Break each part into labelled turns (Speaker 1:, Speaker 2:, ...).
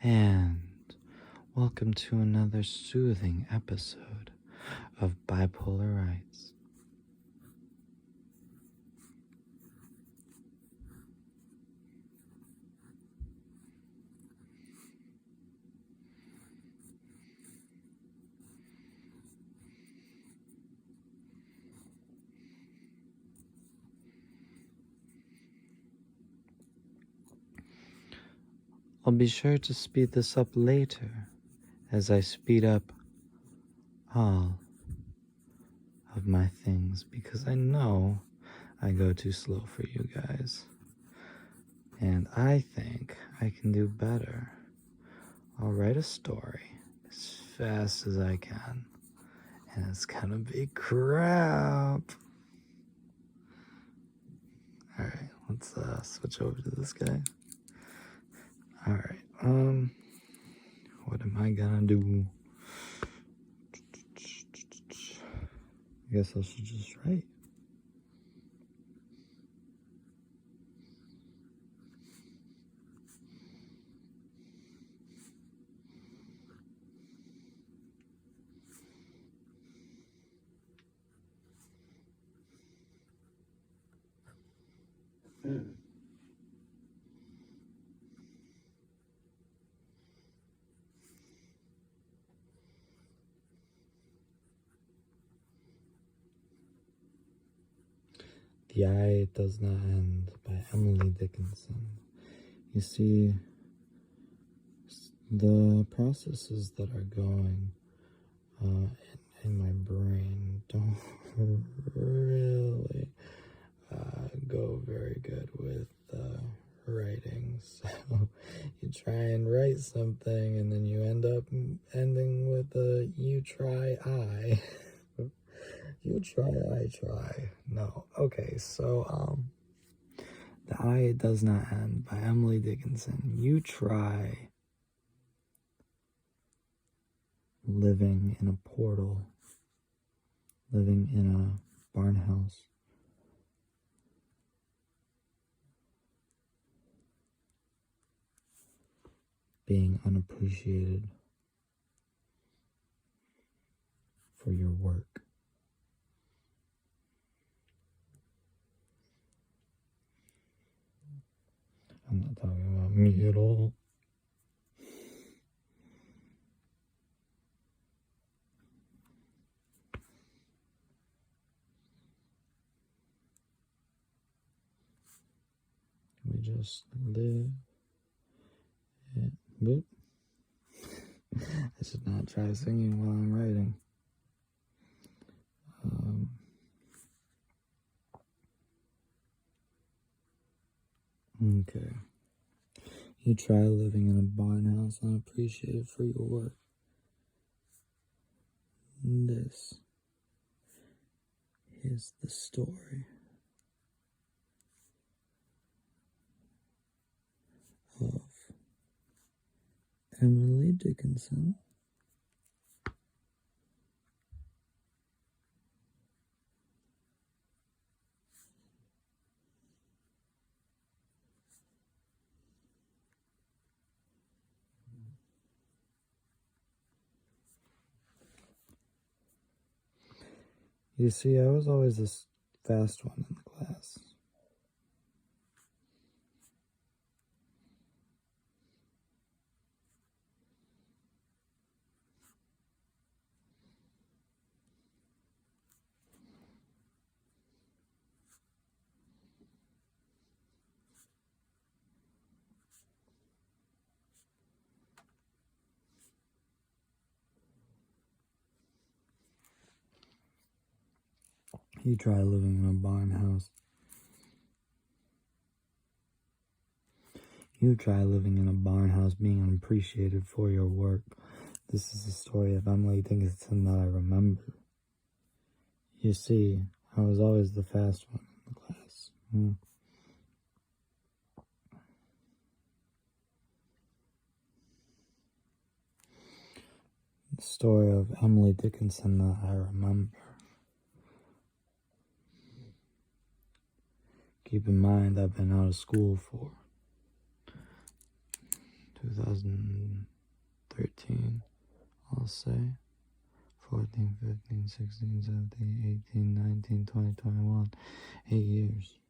Speaker 1: And welcome to another soothing episode of Bipolar Rights. I'll be sure to speed this up later as I speed up all of my things because I know I go too slow for you guys. And I think I can do better. I'll write a story as fast as I can. And it's gonna be crap. Alright, let's switch over to this guy. Alright, what am I gonna do? I guess I should just write. The Eye Does Not End by Emily Dickinson. You see, the processes that are going in my brain don't really go very good with writing. So you try and write something and then you end up ending with a you try I. You try, I try. No. Okay, so The Eye Does Not End by Emily Dickinson. You try living in a portal, living in a barn house, being unappreciated for your work. I'm not talking about me at all. We just live and boop. I should not try singing while I'm writing. Okay. You try living in a barn house unappreciated for your work. This is the story of Emily Dickinson. You see, I was always this fast one in the class. You try living in a barn house. You try living in a barn house, being unappreciated for your work. This is the story of Emily Dickinson that I remember. You see, I was always the fast one in the class. The story of Emily Dickinson that I remember. Keep in mind, I've been out of school for 2013, I'll say. 14, 15, 16, 17, 18, 19, 20, 21. 8 years.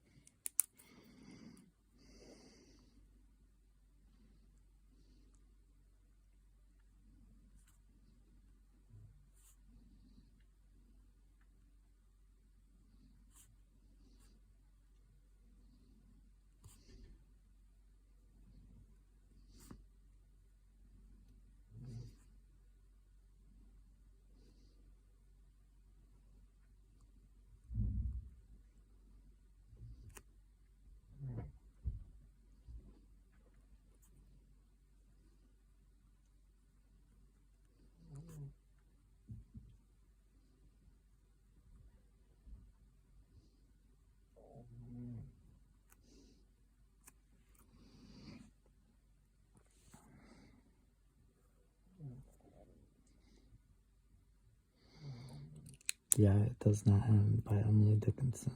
Speaker 1: The Eye It Does Not End by Emily Dickinson.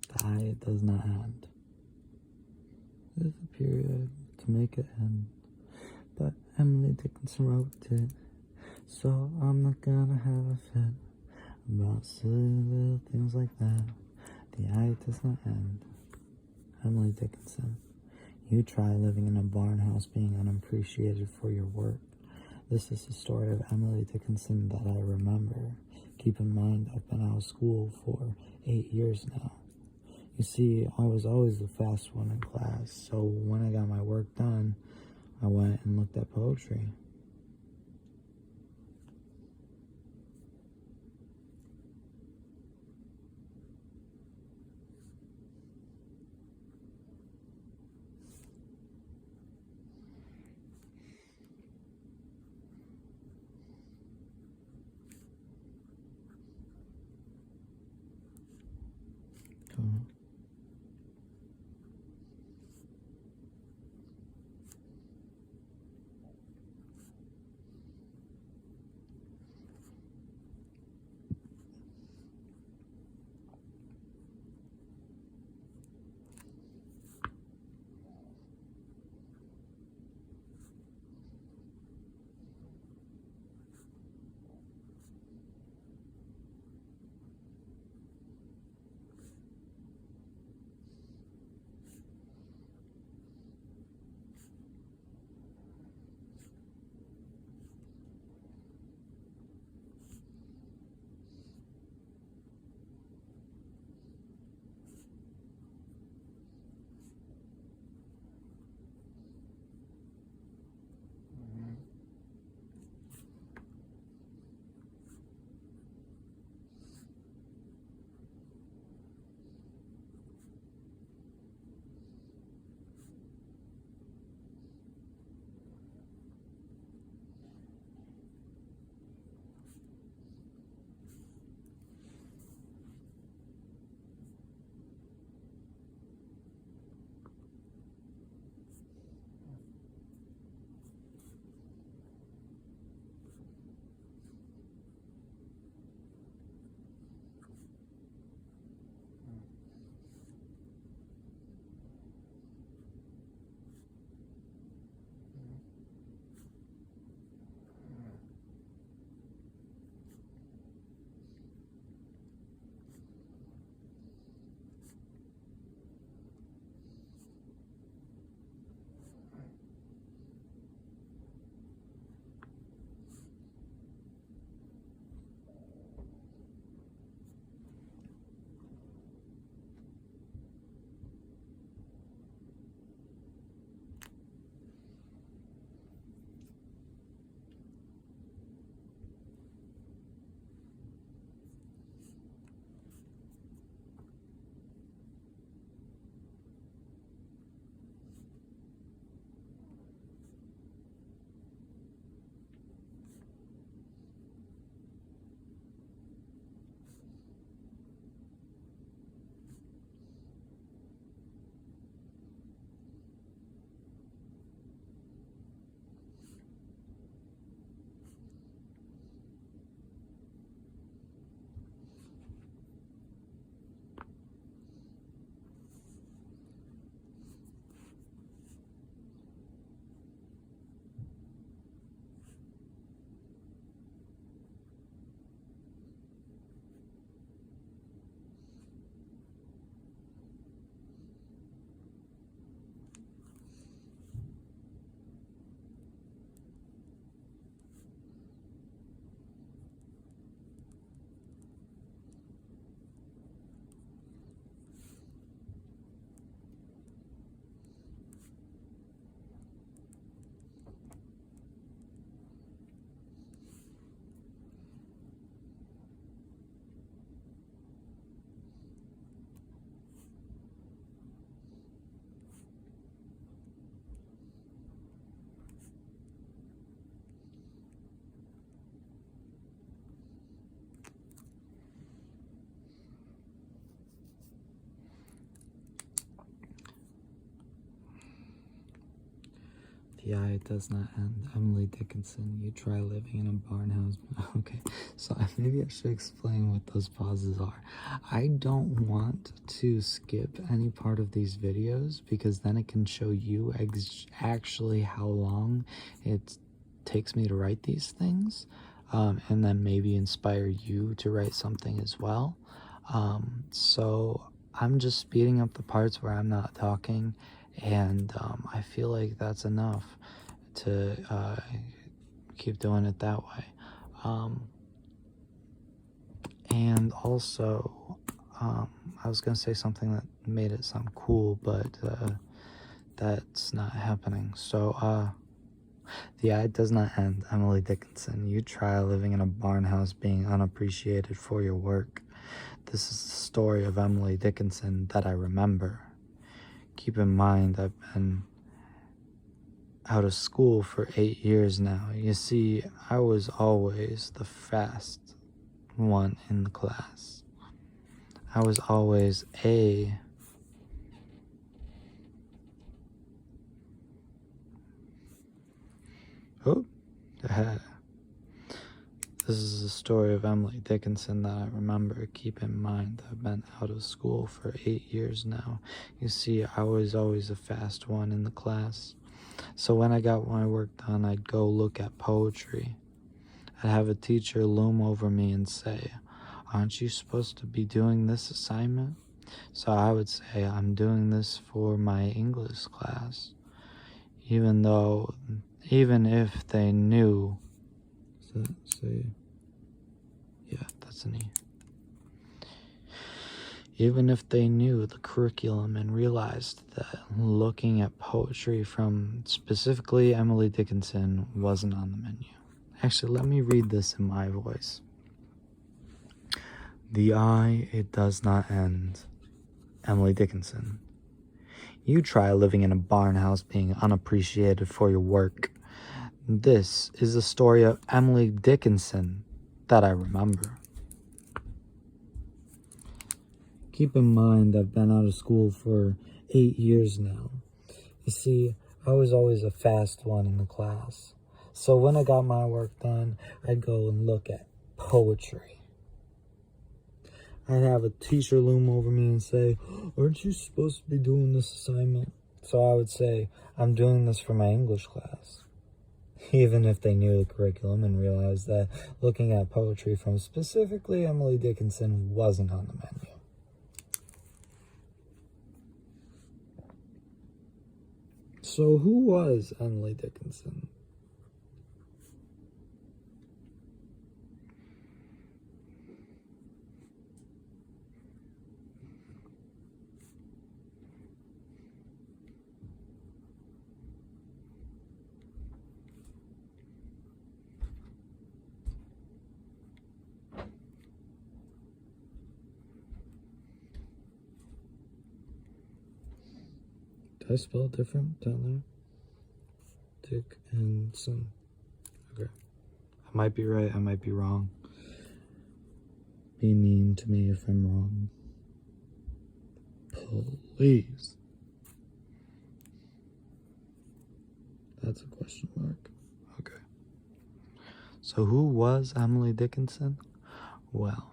Speaker 1: The Eye It Does Not End. There's a period to make it end, but Emily Dickinson wrote it, so I'm not gonna have a fit about silly little things like that. The Eye It Does Not End. Emily Dickinson. You try living in a barn house being unappreciated for your work. This is the story of Emily Dickinson that I remember. Keep in mind, I've been out of school for 8 years now. You see, I was always the fast one in class, so when I got my work done, I went and looked at poetry. The eye does not end. Emily Dickinson, you try living in a barn house. Okay, so maybe I should explain what those pauses are. I don't want to skip any part of these videos because then it can show you actually how long it takes me to write these things, and then maybe inspire you to write something as well. So I'm just speeding up the parts where I'm not talking, and I feel like that's enough to keep doing it that way. And also, I was going to say something that made it sound cool, but that's not happening. So, the eye does not end. Emily Dickinson, you try living in a barn house being unappreciated for your work. This is the story of Emily Dickinson that I remember. Keep in mind, I've been out of school for 8 years now. You see, I was always the fast one in the class. I was always a oh this is the story of Emily Dickinson that I remember. Keep in mind, I've been out of school for 8 years now. You see, I was always the fast one in the class. So when I got my work done, I'd go look at poetry. I'd have a teacher loom over me and say, "Aren't you supposed to be doing this assignment?" So I would say, "I'm doing this for my English class." Even if they knew, yeah, that's an E. Even if they knew the curriculum and realized that looking at poetry from specifically Emily Dickinson wasn't on the menu. Actually, let me read this in my voice. The eye, it does not end. Emily Dickinson. You try living in a barn house being unappreciated for your work. This is the story of Emily Dickinson that I remember. Keep in mind, I've been out of school for 8 years now. You see, I was always a fast one in the class. So when I got my work done, I'd go and look at poetry. I'd have a teacher loom over me and say, "Aren't you supposed to be doing this assignment?" So I would say, "I'm doing this for my English class." Even if they knew the curriculum and realized that looking at poetry from specifically Emily Dickinson wasn't on the menu. So who was Emily Dickinson? Did I spell it different down there? Dickinson. Okay. I might be right, I might be wrong. Be mean to me if I'm wrong. Please. That's a question mark. Okay. So who was Emily Dickinson? Well,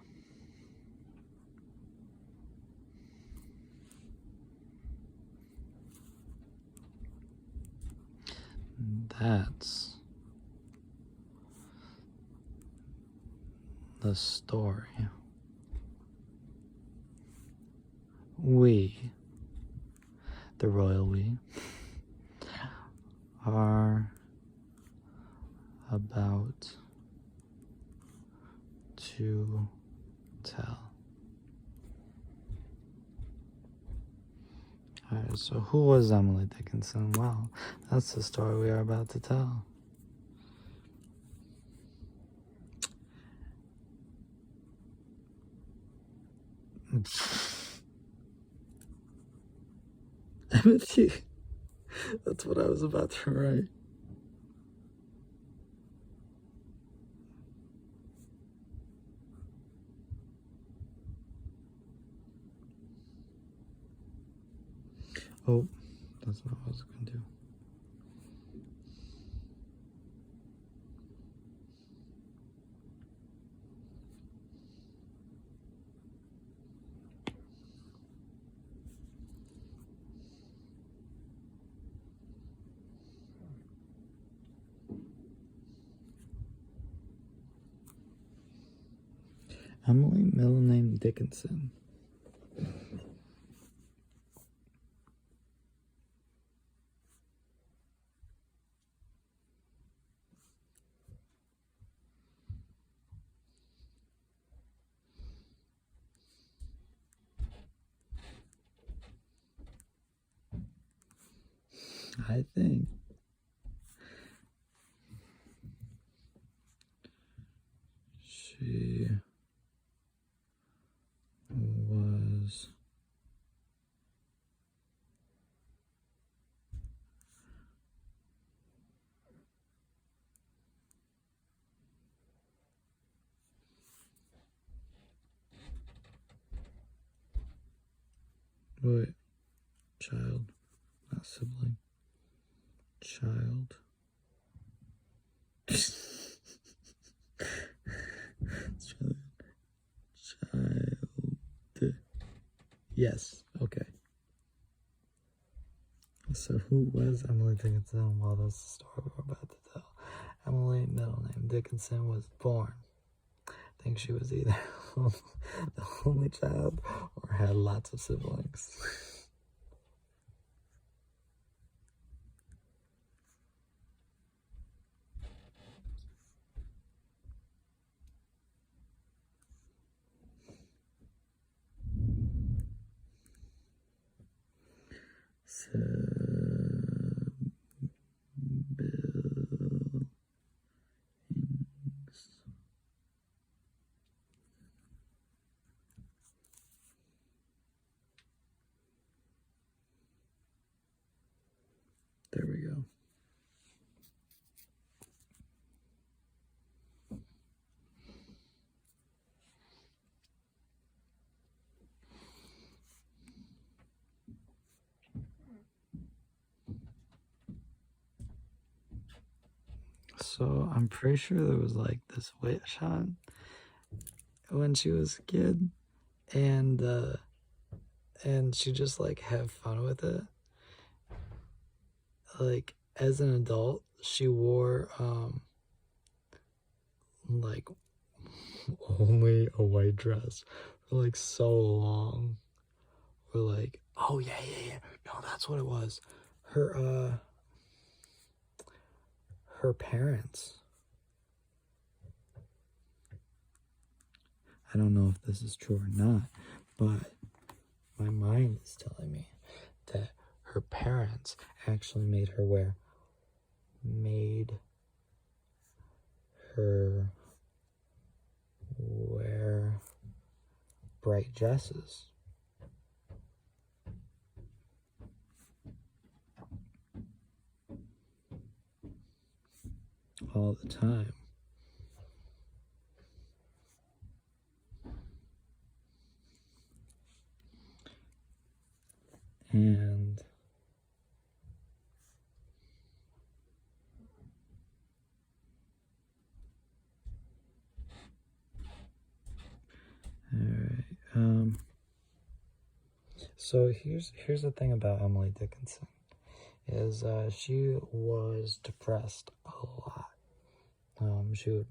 Speaker 1: that's the story. We, the royal we, are about to tell. Alright, so who was Emily Dickinson? Well, that's the story we are about to tell. Emily, that's what I was about to write. Oh, that's what I was going to do. Emily, middle name Dickinson. I think she was wait, child, not sibling, child. Child. Yes, okay. So who was Emily Dickinson? Well, that's the story we're about to tell. Emily, middle name Dickinson, was born. I think she was either the only child or had lots of siblings. There we go. So I'm pretty sure there was like this witch hunt when she was a kid, and she just like have fun with it. Like as an adult, she wore like only a white dress for like so long. Or like, oh yeah, no, that's what it was. Her parents, I don't know if this is true or not, but my mind is telling me that her parents actually made her wear bright dresses all the time. And all right, so here's the thing about Emily Dickinson is she was depressed a lot. She would,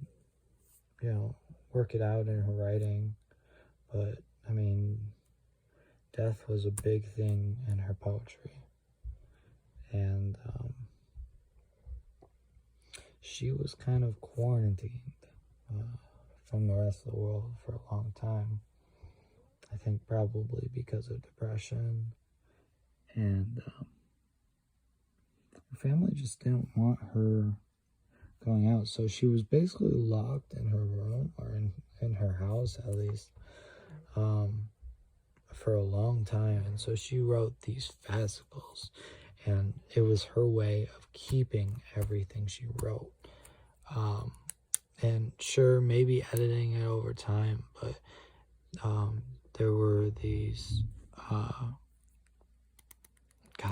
Speaker 1: work it out in her writing, but I mean, death was a big thing in her poetry, and she was kind of quarantined from the rest of the world for a long time. I think probably because of depression, and her family just didn't want her going out, so she was basically locked in her room, or in her house at least, for a long time. And so she wrote these fascicles, and it was her way of keeping everything she wrote. And sure, maybe editing it over time, but there were these God,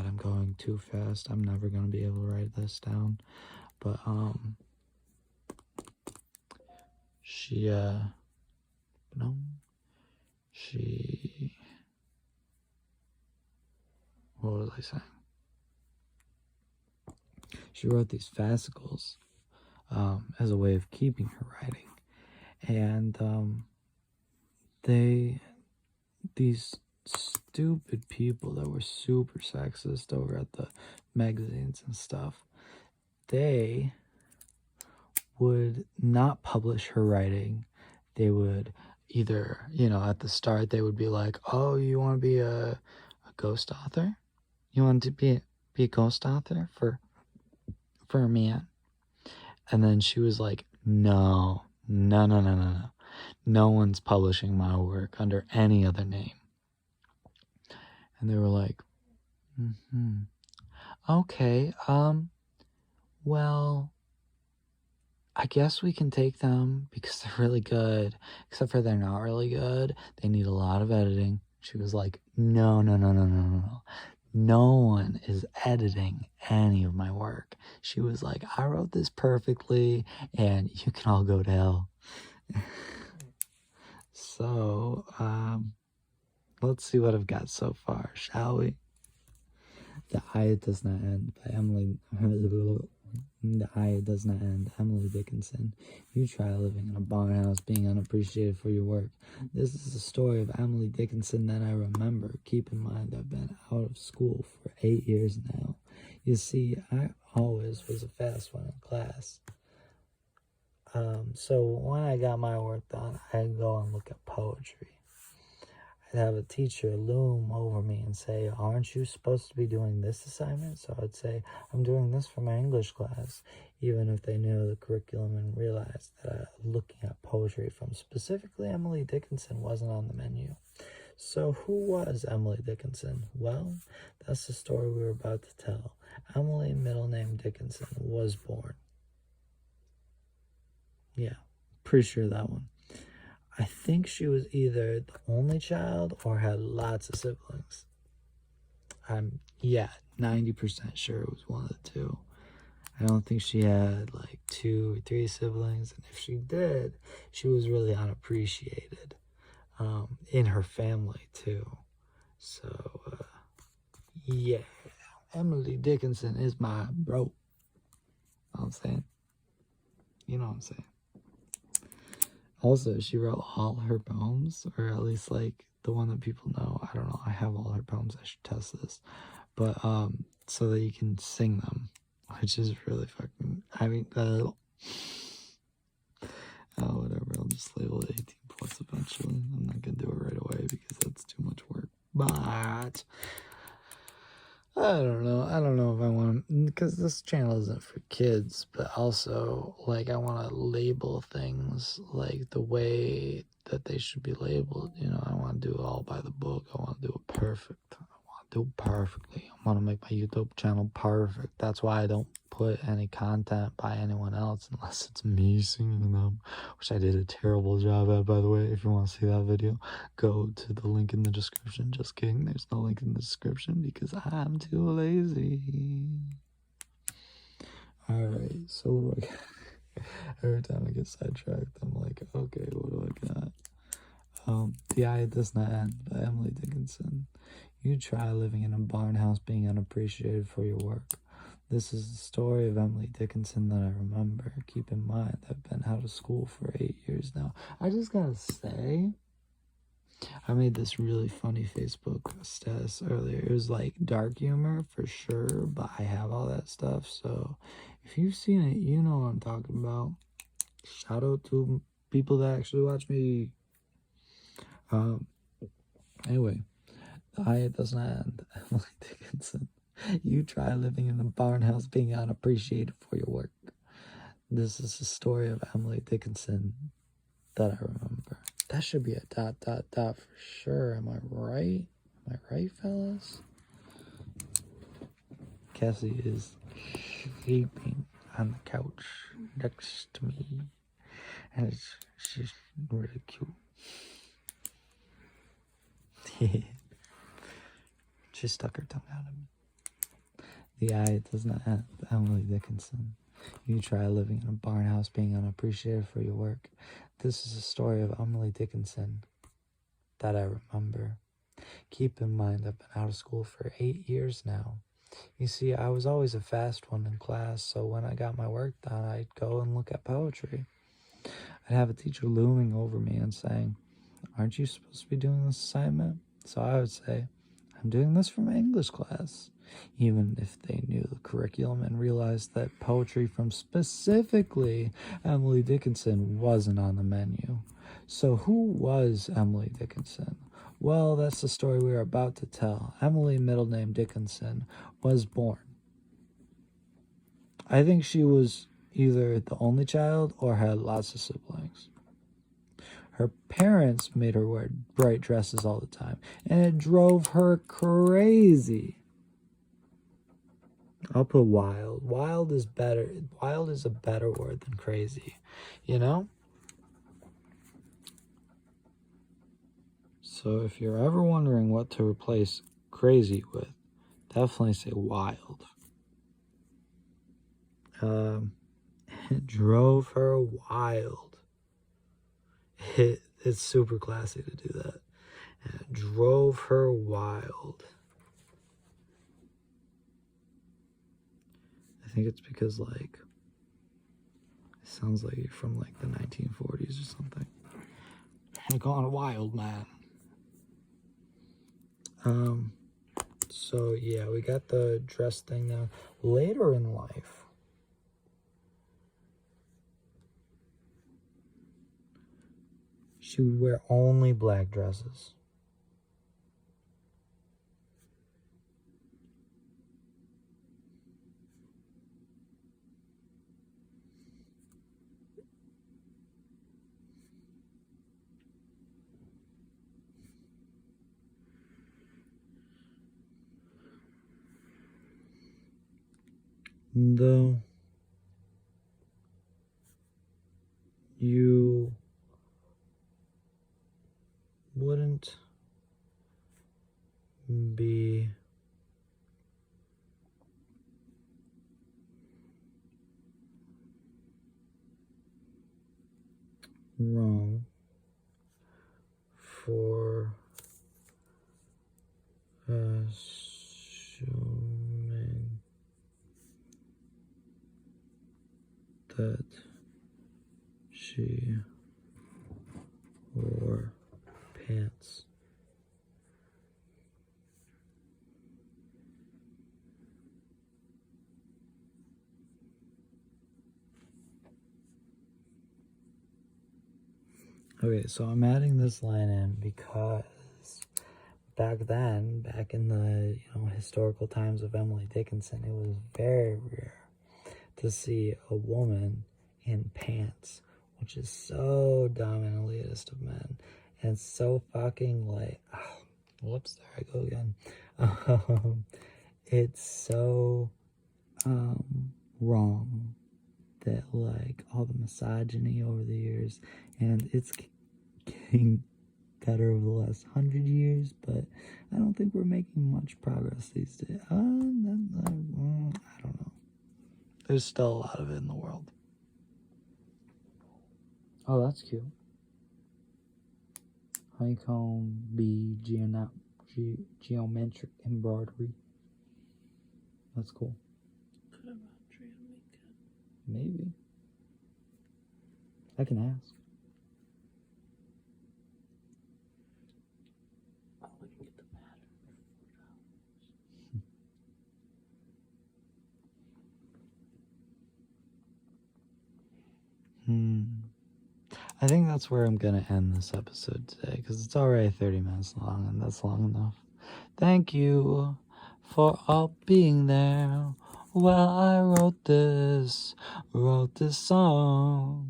Speaker 1: I'm going too fast. I'm never going to be able to write this down. But she what was I saying? She wrote these fascicles as a way of keeping her writing. And these stupid people that were super sexist over at the magazines and stuff, they would not publish her writing. They would either, at the start, they would be like, oh, you want to be a ghost author? You want to be a ghost author for a man? And then she was like, no. No one's publishing my work under any other name. And they were like, okay, well, I guess we can take them because they're really good, except for they're not really good. They need a lot of editing. She was like, no. No one is editing any of my work. She was like, I wrote this perfectly and you can all go to hell. So, let's see what I've got so far, shall we? The Eye Does Not End by Emily. The Eye Does Not End, Emily Dickinson. You try living in a barn house, being unappreciated for your work. This is the story of Emily Dickinson that I remember. Keep in mind, I've been out of school for 8 years now. You see, I always was a fast one in class. So when I got my work done, I'd go and look at poetry. I'd have a teacher loom over me and say, aren't you supposed to be doing this assignment? So I'd say, I'm doing this for my English class, even if they knew the curriculum and realized that looking at poetry from specifically Emily Dickinson wasn't on the menu. So who was Emily Dickinson? Well, that's the story we were about to tell. Emily, middle name Dickinson, was born. Yeah, pretty sure that one. I think she was either the only child or had lots of siblings. I'm 90% sure it was one of the two. I don't think she had like 2 or 3 siblings, and if she did, she was really unappreciated in her family too. So yeah, Emily Dickinson is my bro. You know what I'm saying? You know what I'm saying? Also, she wrote all her poems, or at least like the one that people know. I don't know. I have all her poems. I should test this, but so that you can sing them, which is really fucking. I mean, whatever. I'll just label it 18 plus eventually. I'm not gonna do it right away because that's too much work. But I don't know if I want to, because this channel isn't for kids, but also, like, I want to label things, like, the way that they should be labeled, I want to do it all by the book. I want to do it perfect. I want to do it perfectly. I want to make my YouTube channel perfect. That's why I don't put any content by anyone else unless it's me singing them, which I did a terrible job at, by the way. If you want to see that video, go to the link in the description. Just kidding, there's no link in the description because I'm too lazy. Alright, so what do I got? Every time I get sidetracked, I'm like, okay, what do I got? The Eye Does Not End by Emily Dickinson. You try living in a barn house, being unappreciated for your work. This is the story of Emily Dickinson that I remember. Keep in mind, I've been out of school for 8 years now. I just gotta say, I made this really funny Facebook status earlier. It was like dark humor for sure, but I have all that stuff. So if you've seen it, you know what I'm talking about. Shout out to people that actually watch me. Anyway, The Eye Does Not End, Emily Dickinson. You try living in a barn house, being unappreciated for your work. This is the story of Emily Dickinson that I remember. That should be a ... for sure. Am I right? Am I right, fellas? Cassie is sleeping on the couch next to me, and she's really cute. She stuck her tongue out at me. The Eye Does Not End, Emily Dickinson. You try living in a barn house, being unappreciated for your work. This is the story of Emily Dickinson that I remember. Keep in mind, I've been out of school for 8 years now. You see, I was always a fast one in class, so when I got my work done, I'd go and look at poetry. I'd have a teacher looming over me and saying, aren't you supposed to be doing this assignment? So I would say, I'm doing this for my English class. Even if they knew the curriculum and realized that poetry from specifically Emily Dickinson wasn't on the menu. So who was Emily Dickinson? Well, that's the story we are about to tell. Emily, middle name Dickinson, was born. I think she was either the only child or had lots of siblings. Her parents made her wear bright dresses all the time, and it drove her crazy. I'll put wild. Wild is better. Wild is a better word than crazy, you know? So if you're ever wondering what to replace crazy with, definitely say wild. It drove her wild. It's super classy to do that. It drove her wild. I think it's because, like, it sounds like you're from, like, the 1940s or something. You're going wild, man. So, yeah, we got the dress thing now. Later in life, she would wear only black dresses. Though you wouldn't be wrong for assuming that she wore pants. Okay, so I'm adding this line in because back then, back in the historical times of Emily Dickinson, it was very rare to see a woman in pants, which is so dumb and elitist of men, and so fucking like, oh, whoops, there I go again. It's so wrong that like all the misogyny over the years, and it's getting better over the last 100 years, but I don't think we're making much progress these days. I don't know. There's still a lot of it in the world. Oh, that's cute. Honeycomb bee geometric embroidery. That's cool.
Speaker 2: Could have Andrea make it.
Speaker 1: Maybe. I can ask.
Speaker 2: Oh, we can get the pattern for $4.
Speaker 1: I think that's where I'm going to end this episode today because it's already 30 minutes long and that's long enough. Thank you for all being there while I wrote this song.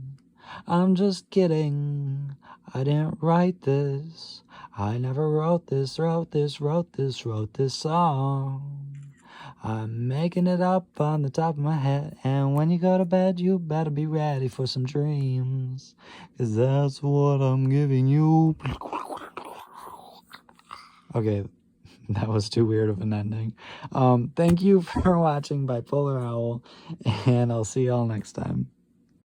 Speaker 1: I'm just kidding. I didn't write this. I never wrote this song. I'm making it up on the top of my head, and when you go to bed, you better be ready for some dreams, 'cause that's what I'm giving you. Okay, that was too weird of an ending. Thank you for watching Bipolar Owl, and I'll see y'all next time.